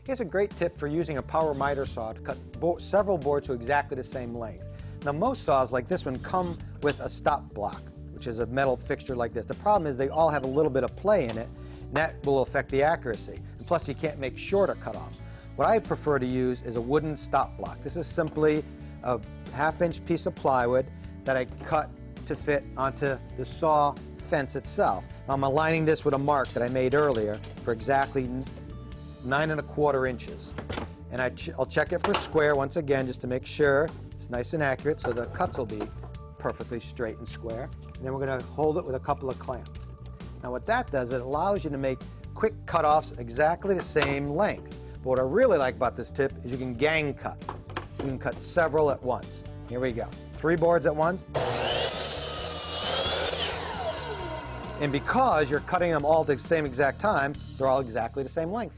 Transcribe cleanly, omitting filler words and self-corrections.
Here's a great tip for using a power miter saw to cut several boards to exactly the same length. Now most saws like this one come with a stop block, which is a metal fixture like this. The problem is they all have a little bit of play in it, and that will affect the accuracy. And plus you can't make shorter cutoffs. What I prefer to use is a wooden stop block. This is simply a half-inch piece of plywood that I cut to fit onto the saw fence itself. Now I'm aligning this with a mark that I made earlier for exactly 9 1/4 inches. And I'll check it for square once again just to make sure it's nice and accurate, so the cuts will be perfectly straight and square. And then we're going to hold it with a couple of clamps. Now what that does, it allows you to make quick cutoffs exactly the same length. But what I really like about this tip is you can gang cut. You can cut several at once. Here we go. 3 boards at once. And because you're cutting them all at the same exact time, they're all exactly the same length.